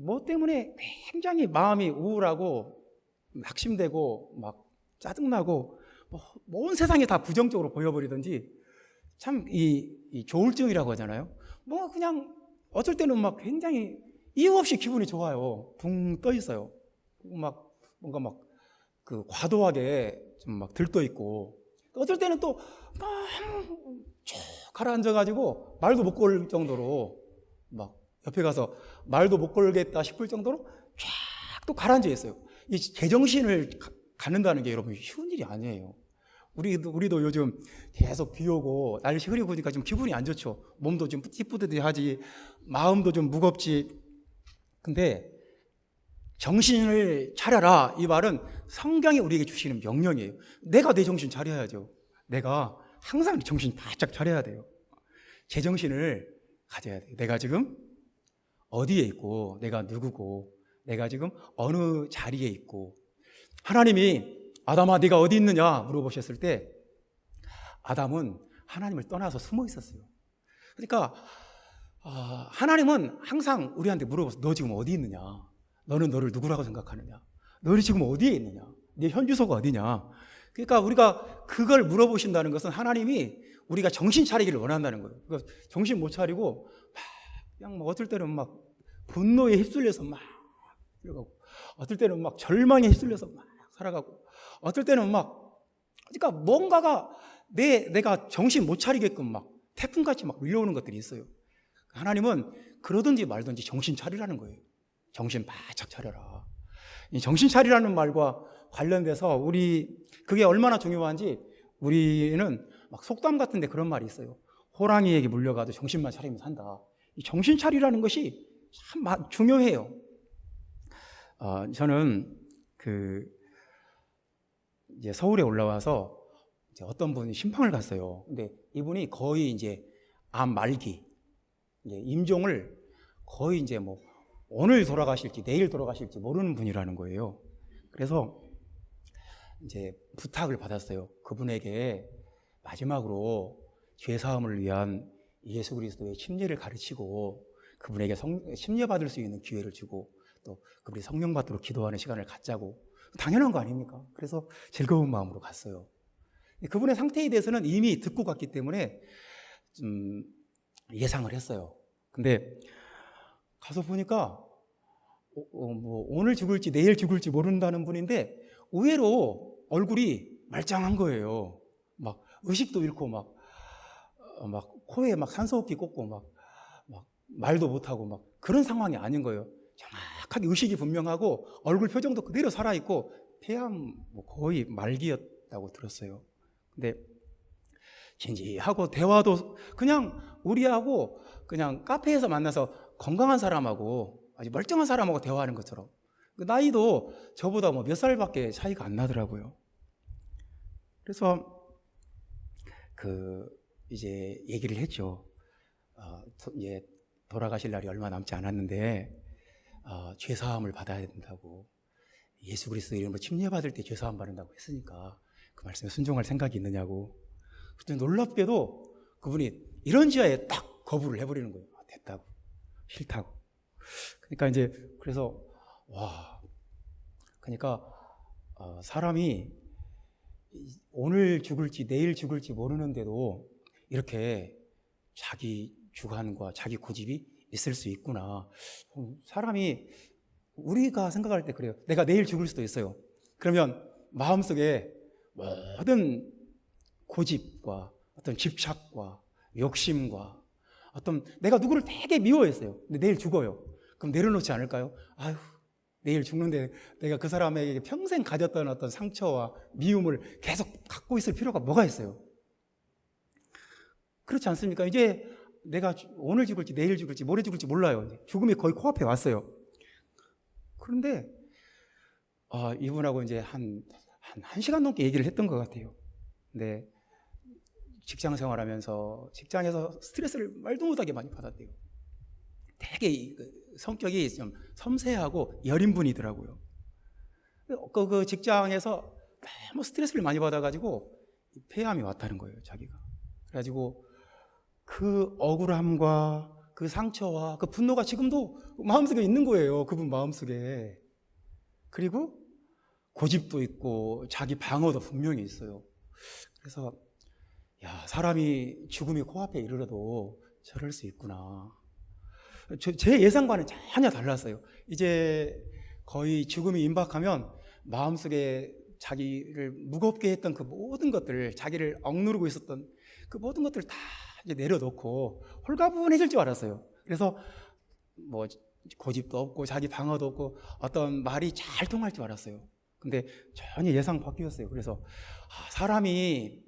뭐 때문에 굉장히 마음이 우울하고 낙심되고 막 짜증나고 온 세상이 다 부정적으로 보여버리든지 참 이 조울증이라고 하잖아요. 뭐 그냥 어쩔 때는 막 굉장히 이유 없이 기분이 좋아요. 붕 떠 있어요. 막 뭔가 막 그 과도하게 좀 막 들떠 있고, 어쩔 때는 또 너무 쭉 가라앉아가지고 말도 못 걸 정도로 막 옆에 가서 말도 못 걸겠다 싶을 정도로 쫙 또 가라앉아 있어요. 이 제정신을 갖는다는 게 여러분 쉬운 일이 아니에요. 우리도 요즘 계속 비 오고 날씨 흐리고 그러니까 좀 기분이 안 좋죠. 몸도 좀 찌뿌드드하지, 마음도 좀 무겁지. 근데 정신을 차려라, 이 말은 성경이 우리에게 주시는 명령이에요. 내가 내 정신 차려야죠. 내가 항상 정신 바짝 차려야 돼요. 제정신을 가져야 돼요. 내가 지금 어디에 있고, 내가 누구고, 내가 지금 어느 자리에 있고. 하나님이 아담아 네가 어디 있느냐 물어보셨을 때 아담은 하나님을 떠나서 숨어 있었어요. 그러니까 하나님은 항상 우리한테 물어봐서 너 지금 어디 있느냐, 너는 너를 누구라고 생각하느냐, 너는 지금 어디에 있느냐, 네 현주소가 어디냐. 그러니까 우리가 그걸 물어보신다는 것은 하나님이 우리가 정신 차리기를 원한다는 거예요. 그러니까 정신 못 차리고 그냥 막 어떨 때는 막 분노에 휩쓸려서 막 살아가고, 어떨 때는 막 절망에 휩쓸려서 막 살아가고, 어떨 때는 막 그러니까 뭔가가 내가 정신 못 차리게끔 막 태풍같이 막 밀려오는 것들이 있어요. 하나님은 그러든지 말든지 정신 차리라는 거예요. 정신 바짝 차려라. 이 정신 차리라는 말과 관련돼서 그게 얼마나 중요한지 우리는 막 속담 같은데 그런 말이 있어요. 호랑이에게 물려가도 정신만 차리면 산다. 이 정신 차리라는 것이 참 중요해요. 저는 이제 서울에 올라와서 이제 어떤 분이 신방을 갔어요. 근데 이분이 거의 이제 암 말기, 이제 임종을 거의 이제 뭐 오늘 돌아가실지 내일 돌아가실지 모르는 분이라는 거예요. 그래서 이제 부탁을 받았어요. 그분에게 마지막으로 죄사함을 위한 예수 그리스도의 침례를 가르치고 그분에게 침례 받을 수 있는 기회를 주고 또 그분이 성령 받도록 기도하는 시간을 갖자고. 당연한 거 아닙니까? 그래서 즐거운 마음으로 갔어요. 그분의 상태에 대해서는 이미 듣고 갔기 때문에 좀 예상을 했어요. 근데 가서 보니까 뭐 오늘 죽을지 내일 죽을지 모른다는 분인데 의외로 얼굴이 말짱한 거예요. 막 의식도 잃고 막 코에 막 산소호흡기 꽂고 막 말도 못하고 막 그런 상황이 아닌 거예요. 정확하게 의식이 분명하고 얼굴 표정도 그대로 살아있고 폐암 뭐 거의 말기였다고 들었어요. 근데 진지하고 대화도 그냥 우리하고 그냥 카페에서 만나서 건강한 사람하고 아주 멀쩡한 사람하고 대화하는 것처럼, 나이도 저보다 뭐 몇 살밖에 차이가 안 나더라고요. 그래서 이제 얘기를 했죠. 이제 돌아가실 날이 얼마 남지 않았는데 죄사함을 받아야 된다고, 예수 그리스도 이름으로 침례받을 때 죄사함 받는다고 했으니까 그 말씀에 순종할 생각이 있느냐고. 그때 놀랍게도 그분이 이런 지하에 딱 거부를 해버리는 거예요. 됐다고, 싫다고. 그러니까 이제 그래서 그러니까 사람이 오늘 죽을지 내일 죽을지 모르는데도 이렇게 자기 주관과 자기 고집이 있을 수 있구나. 사람이 우리가 생각할 때 그래요. 내가 내일 죽을 수도 있어요. 그러면 마음속에 모든 고집과 어떤 집착과 욕심과 어떤 내가 누구를 되게 미워했어요. 근데 내일 죽어요. 그럼 내려놓지 않을까요? 아유, 내일 죽는데 내가 그 사람에게 평생 가졌던 어떤 상처와 미움을 계속 갖고 있을 필요가 뭐가 있어요? 그렇지 않습니까? 이제 내가 오늘 죽을지 내일 죽을지 모레 죽을지 몰라요. 죽음이 거의 코앞에 왔어요. 그런데 이분하고 이제 한 1시간 넘게 얘기를 했던 것 같아요. 근데 직장 생활하면서 직장에서 스트레스를 말도 못하게 많이 받았대요. 되게 성격이 좀 섬세하고 여린 분이더라고요. 그 직장에서 너무 스트레스를 많이 받아가지고 폐암이 왔다는 거예요, 자기가. 그래가지고 그 억울함과 그 상처와 그 분노가 지금도 마음속에 있는 거예요. 그분 마음속에. 그리고 고집도 있고 자기 방어도 분명히 있어요. 그래서 사람이 죽음이 코앞에 이르러도 저럴 수 있구나. 제 예상과는 전혀 달랐어요. 이제 거의 죽음이 임박하면 마음속에 자기를 무겁게 했던 그 모든 것들, 자기를 억누르고 있었던 그 모든 것들을 다 이제 내려놓고 홀가분해질 줄 알았어요. 그래서 뭐 고집도 없고 자기 방어도 없고 어떤 말이 잘 통할 줄 알았어요. 근데 전혀 예상 바뀌었어요. 그래서 사람이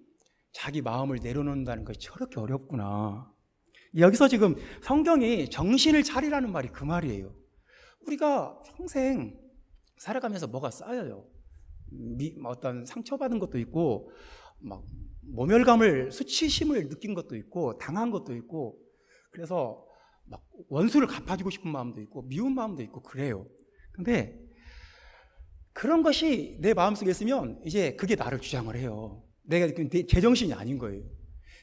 자기 마음을 내려놓는다는 것이 저렇게 어렵구나. 여기서 지금 성경이 정신을 차리라는 말이 그 말이에요. 우리가 평생 살아가면서 뭐가 쌓여요. 어떤 상처받은 것도 있고, 막 모멸감을, 수치심을 느낀 것도 있고, 당한 것도 있고, 그래서 막 원수를 갚아주고 싶은 마음도 있고, 미운 마음도 있고, 그래요. 근데 그런 것이 내 마음속에 있으면 이제 그게 나를 주장을 해요. 내가 제정신이 아닌 거예요.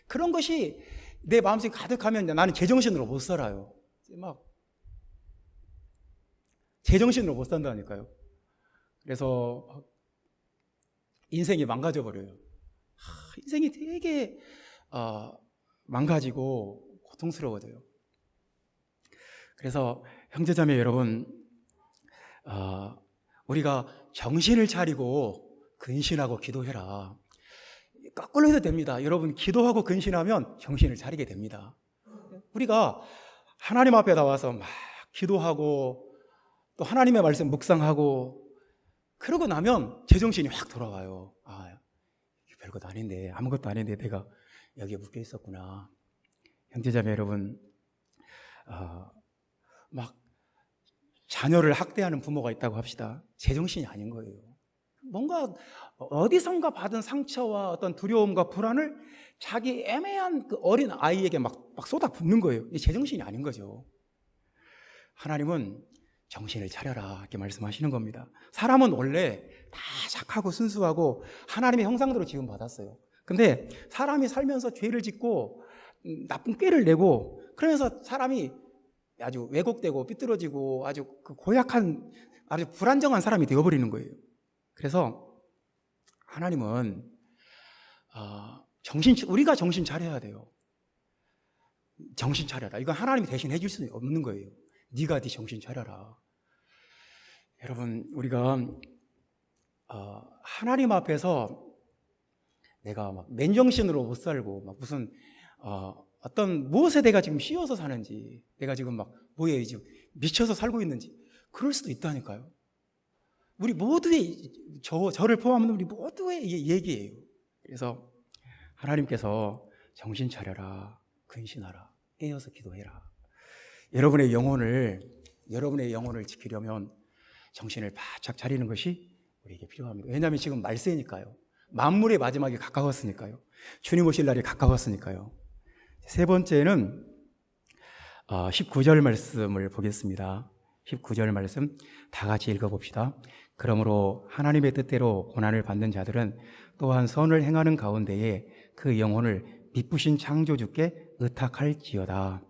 그런 것이 내 마음속에 가득하면 나는 제정신으로 못 살아요. 막 제정신으로 못 산다니까요. 그래서 인생이 망가져 버려요. 인생이 되게 망가지고 고통스러워져요. 그래서 형제자매 여러분, 우리가 정신을 차리고 근신하고 기도해라. 거꾸로 해도 됩니다. 여러분, 기도하고 근신하면 정신을 차리게 됩니다. 우리가 하나님 앞에 나와서 막 기도하고 또 하나님의 말씀 묵상하고 그러고 나면 제정신이 확 돌아와요. 별것도 아닌데, 아무것도 아닌데 내가 여기에 묶여 있었구나. 형제자매 여러분, 막 자녀를 학대하는 부모가 있다고 합시다. 제정신이 아닌 거예요. 뭔가 어디선가 받은 상처와 어떤 두려움과 불안을 자기 애매한 그 어린 아이에게 막 쏟아붓는 거예요. 이게 제정신이 아닌 거죠. 하나님은 정신을 차려라 이렇게 말씀하시는 겁니다. 사람은 원래 다 착하고 순수하고 하나님의 형상대로 지금 받았어요. 근데 사람이 살면서 죄를 짓고 나쁜 꾀를 내고 그러면서 사람이 아주 왜곡되고 삐뚤어지고 아주 그 고약한 아주 불안정한 사람이 되어버리는 거예요. 그래서 하나님은 우리가 정신 차려야 돼요. 정신 차려라. 이건 하나님이 대신 해줄 수는 없는 거예요. 네가 네 정신 차려라. 여러분, 우리가 하나님 앞에서 내가 막 맨정신으로 못 살고 막 무슨 어떤 무엇에 내가 지금 씌워서 사는지, 내가 지금 막 뭐에 지금 미쳐서 살고 있는지 그럴 수도 있다니까요. 우리 모두의 저를 포함한 우리 모두의 얘기예요. 그래서 하나님께서 정신 차려라, 근신하라, 깨어서 기도해라. 여러분의 영혼을 지키려면 정신을 바짝 차리는 것이 우리에게 필요합니다. 왜냐하면 지금 말세니까요. 만물의 마지막이 가까웠으니까요. 주님 오실 날이 가까웠으니까요. 세 번째는 19절 말씀을 보겠습니다. 19절 말씀 다 같이 읽어봅시다. 그러므로 하나님의 뜻대로 고난을 받는 자들은 또한 선을 행하는 가운데에 그 영혼을 미쁘신 창조주께 의탁할지어다.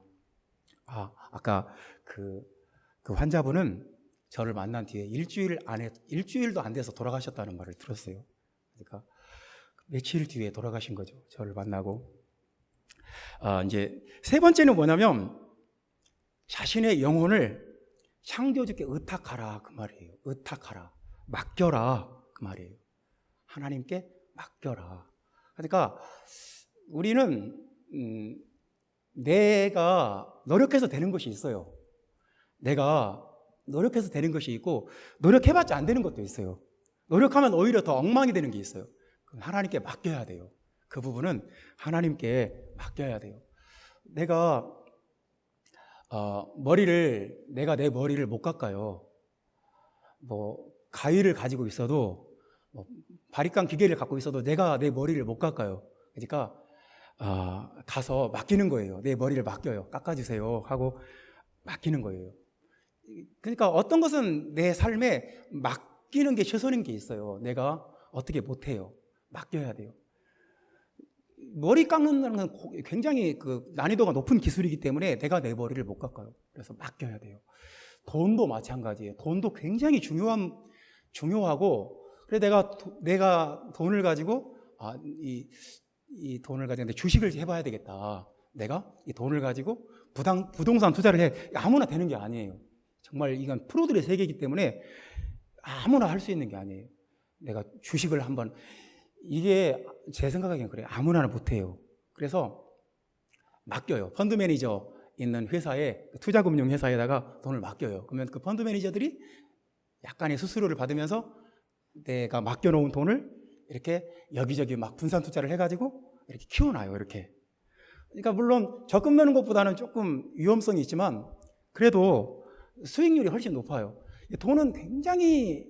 아까 그 환자분은 저를 만난 뒤에 일주일도 안 돼서 돌아가셨다는 말을 들었어요. 그러니까 며칠 뒤에 돌아가신 거죠. 저를 만나고. 이제 세 번째는 뭐냐면 자신의 영혼을 창조주께 의탁하라 그 말이에요. 의탁하라, 맡겨라 그 말이에요. 하나님께 맡겨라. 그러니까 우리는 내가 노력해서 되는 것이 있어요. 내가 노력해서 되는 것이 있고 노력해봤자 안 되는 것도 있어요. 노력하면 오히려 더 엉망이 되는 게 있어요. 하나님께 맡겨야 돼요. 그 부분은 하나님께 맡겨야 돼요. 내가 내 머리를 못 깎아요. 가위를 가지고 있어도 바리깡 기계를 갖고 있어도 내가 내 머리를 못 깎아요. 그러니까 가서 맡기는 거예요. 내 머리를 맡겨요. 깎아주세요 하고 맡기는 거예요. 그러니까 어떤 것은 내 삶에 맡기는 게 최선인 게 있어요. 내가 어떻게 못해요. 맡겨야 돼요. 머리 깎는 건 굉장히 그 난이도가 높은 기술이기 때문에 내가 내 머리를 못 깎아요. 그래서 맡겨야 돼요. 돈도 마찬가지예요. 돈도 굉장히 중요하고, 그래 내가 돈을 가지고 이 돈을 가지고 주식을 해봐야 되겠다. 내가 이 돈을 가지고 부동산 투자를 해. 아무나 되는 게 아니에요. 정말 이건 프로들의 세계이기 때문에 아무나 할 수 있는 게 아니에요. 내가 주식을 한번, 이게 제 생각에는 그래요. 아무나 못해요. 그래서 맡겨요. 펀드 매니저 있는 회사에, 투자금융 회사에다가 돈을 맡겨요. 그러면 그 펀드 매니저들이 약간의 수수료를 받으면서 내가 맡겨놓은 돈을 이렇게 여기저기 막 분산 투자를 해가지고 이렇게 키워놔요. 이렇게. 그러니까 물론 적금 넣는 것보다는 조금 위험성이 있지만 그래도 수익률이 훨씬 높아요. 돈은 굉장히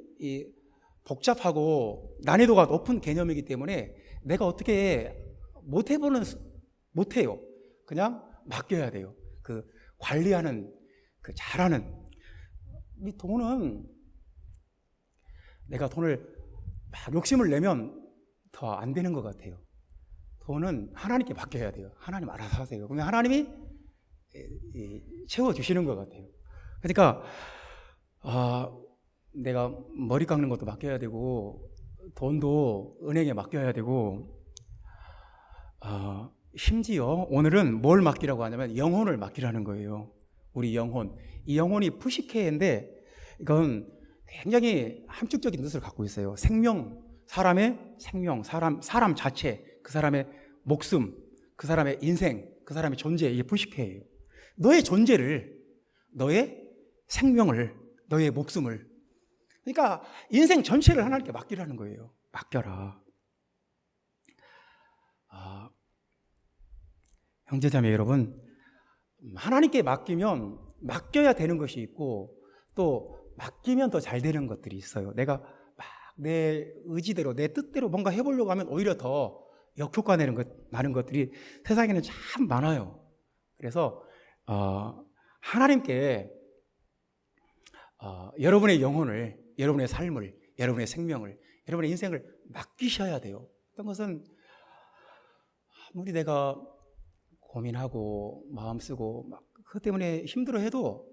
복잡하고 난이도가 높은 개념이기 때문에 내가 어떻게 못해요. 그냥 맡겨야 돼요. 그 관리하는, 그 잘하는. 이 돈은 내가 돈을 막 욕심을 내면 더 안 되는 것 같아요. 돈은 하나님께 맡겨야 돼요. 하나님 알아서 하세요. 그러면 하나님이 채워주시는 것 같아요. 그러니까 내가 머리 깎는 것도 맡겨야 되고 돈도 은행에 맡겨야 되고 심지어 오늘은 뭘 맡기라고 하냐면 영혼을 맡기라는 거예요. 우리 영혼. 이 영혼이 푸시케인데 이건 굉장히 함축적인 뜻을 갖고 있어요. 생명, 사람의 생명, 사람 자체, 그 사람의 목숨, 그 사람의 인생, 그 사람의 존재, 이게 푸시케예요. 너의 존재를, 너의 생명을, 너의 목숨을, 그러니까 인생 전체를 하나님께 맡기라는 거예요. 맡겨라. 형제자매 여러분, 하나님께 맡기면 맡겨야 되는 것이 있고 또 맡기면 더 잘 되는 것들이 있어요. 내가 막 내 의지대로, 내 뜻대로 뭔가 해보려고 하면 오히려 더 역효과 나는 것들이 세상에는 참 많아요. 그래서 하나님께 여러분의 영혼을, 여러분의 삶을, 여러분의 생명을, 여러분의 인생을 맡기셔야 돼요. 어떤 것은 아무리 내가 고민하고 마음 쓰고 막 그것 때문에 힘들어해도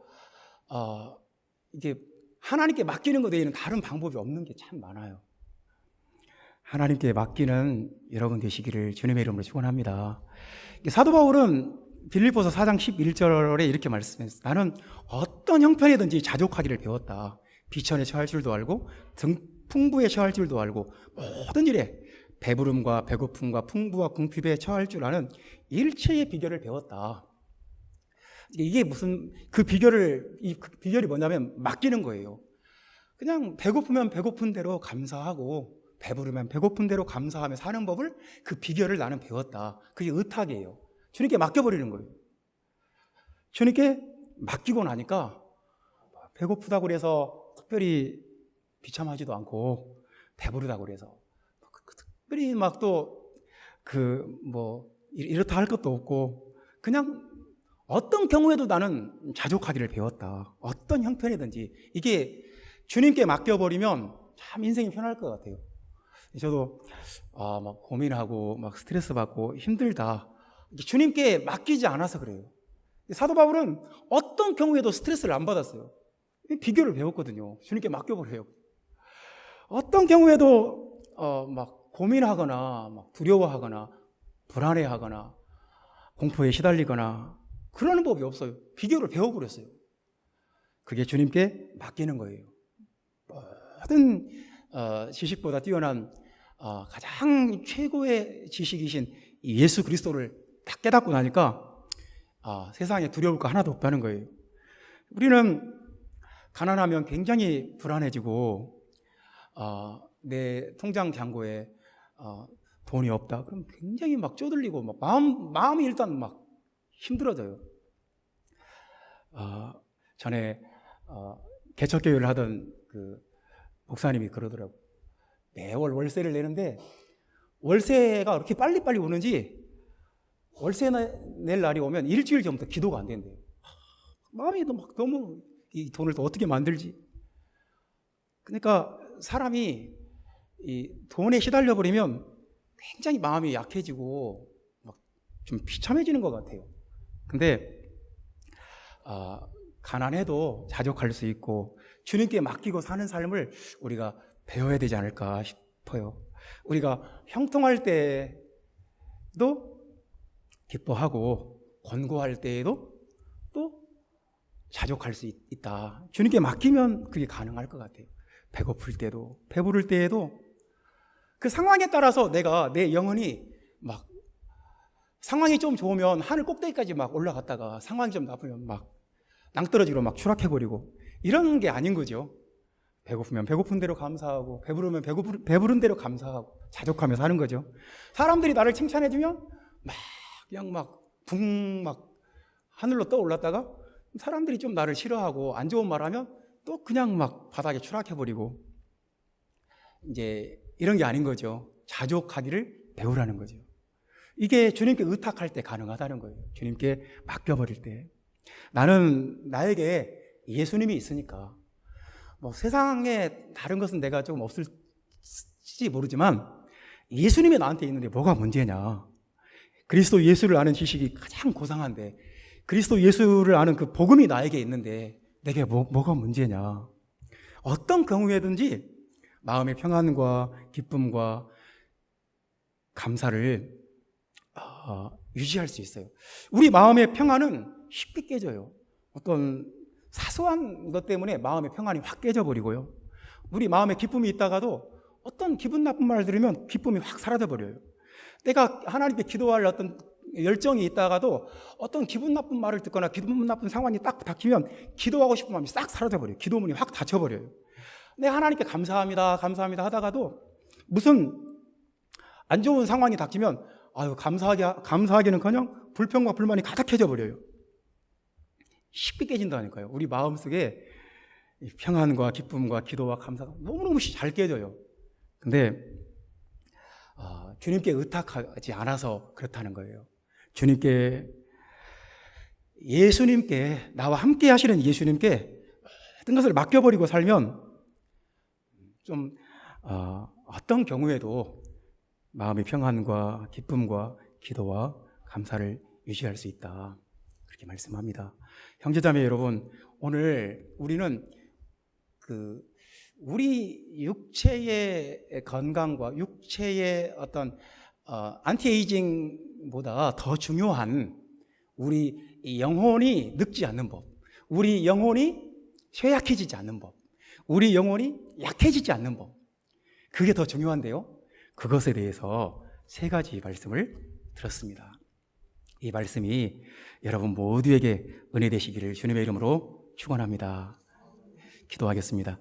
이게 하나님께 맡기는 것 외에는 다른 방법이 없는 게 참 많아요. 하나님께 맡기는 여러분 되시기를 주님의 이름으로 축원합니다. 사도 바울은 빌립보서 4장 11절에 이렇게 말씀했어요. 나는 어떤 형편이든지 자족하기를 배웠다. 비천에 처할 줄도 알고 풍부에 처할 줄도 알고 모든 일에 배부름과 배고픔과 풍부와 궁핍에 처할 줄 아는 일체의 비결을 배웠다. 이게 무슨 그 비결이 뭐냐면 맡기는 거예요. 그냥 배고프면 배고픈 대로 감사하고 배부르면 배고픈 대로 감사하며 사는 법을, 그 비결을 나는 배웠다. 그게 의탁이에요. 주님께 맡겨버리는 거예요. 주님께 맡기고 나니까 배고프다고 그래서 특별히 비참하지도 않고 배부르다고 그래서 특별히 막 또 이렇다 할 것도 없고 그냥 어떤 경우에도 나는 자족하기를 배웠다. 어떤 형편이든지. 이게 주님께 맡겨버리면 참 인생이 편할 것 같아요. 저도 막 고민하고 막 스트레스 받고 힘들다. 주님께 맡기지 않아서 그래요. 사도 바울은 어떤 경우에도 스트레스를 안 받았어요. 비결을 배웠거든요. 주님께 맡겨버려요. 어떤 경우에도 막 고민하거나 막 두려워하거나 불안해하거나 공포에 시달리거나 그러는 법이 없어요. 비결을 배워버렸어요. 그게 주님께 맡기는 거예요. 모든 지식보다 뛰어난 가장 최고의 지식이신 예수 그리스도를 딱 깨닫고 나니까 세상에 두려울 거 하나도 없다는 거예요. 우리는 가난하면 굉장히 불안해지고 내 통장 잔고에 돈이 없다. 그럼 굉장히 막 쪼들리고 막 마음이 일단 막 힘들어져요. 전에 개척교회를 하던 그 목사님이 그러더라고요. 매월 월세를 내는데 월세가 그렇게 빨리빨리 오는지 월세 낼 날이 오면 일주일 전부터 기도가 안 된대요. 마음이 너무 이 돈을 또 어떻게 만들지. 그러니까 사람이 이 돈에 시달려 버리면 굉장히 마음이 약해지고 막 좀 비참해지는 것 같아요. 근데 가난해도 자족할 수 있고 주님께 맡기고 사는 삶을 우리가 배워야 되지 않을까 싶어요. 우리가 형통할 때도 기뻐하고 권고할 때에도 또 자족할 수 있다. 주님께 맡기면 그게 가능할 것 같아요. 배고플 때도 배부를 때에도 그 상황에 따라서 내 영혼이 막 상황이 좀 좋으면 하늘 꼭대기까지 막 올라갔다가 상황이 좀 나쁘면 막 낭떠러지로 막 추락해버리고 이런 게 아닌 거죠. 배고프면 배고픈 대로 감사하고 배부르면 배부른 대로 감사하고 자족하며 사는 거죠. 사람들이 나를 칭찬해주면 막 그냥 막 하늘로 떠올랐다가 사람들이 좀 나를 싫어하고 안 좋은 말하면 또 그냥 막 바닥에 추락해버리고 이제 이런 게 아닌 거죠. 자족하기를 배우라는 거죠. 이게 주님께 의탁할 때 가능하다는 거예요. 주님께 맡겨버릴 때. 나에게 예수님이 있으니까 뭐 세상에 다른 것은 내가 좀 없을지 모르지만 예수님이 나한테 있는데 뭐가 문제냐. 그리스도 예수를 아는 지식이 가장 고상한데 그리스도 예수를 아는 그 복음이 나에게 있는데 내게 뭐가 문제냐. 어떤 경우에든지 마음의 평안과 기쁨과 감사를 유지할 수 있어요. 우리 마음의 평안은 쉽게 깨져요. 어떤 사소한 것 때문에 마음의 평안이 확 깨져버리고요. 우리 마음에 기쁨이 있다가도 어떤 기분 나쁜 말을 들으면 기쁨이 확 사라져버려요. 내가 하나님께 기도할 어떤 열정이 있다가도 어떤 기분 나쁜 말을 듣거나 기분 나쁜 상황이 딱 닥치면 기도하고 싶은 마음이 싹 사라져버려요. 기도문이 확 닫혀버려요. 내가 하나님께 감사합니다 하다가도 무슨 안 좋은 상황이 닥치면 감사하기는커녕 불평과 불만이 가득해져 버려요. 쉽게 깨진다니까요. 우리 마음속에 평안과 기쁨과 기도와 감사가 너무너무 잘 깨져요. 근데 주님께 의탁하지 않아서 그렇다는 거예요. 예수님께 나와 함께 하시는 예수님께 모든 것을 맡겨버리고 살면 좀 어떤 경우에도 마음의 평안과 기쁨과 기도와 감사를 유지할 수 있다. 그렇게 말씀합니다. 형제자매 여러분, 오늘 우리는 우리 육체의 건강과 육체의 어떤 안티에이징보다 더 중요한 우리 영혼이 늙지 않는 법, 우리 영혼이 쇠약해지지 않는 법, 우리 영혼이 약해지지 않는 법, 그게 더 중요한데요. 그것에 대해서 3가지 말씀을 들었습니다. 이 말씀이 여러분 모두에게 은혜 되시기를 주님의 이름으로 축원합니다. 기도하겠습니다.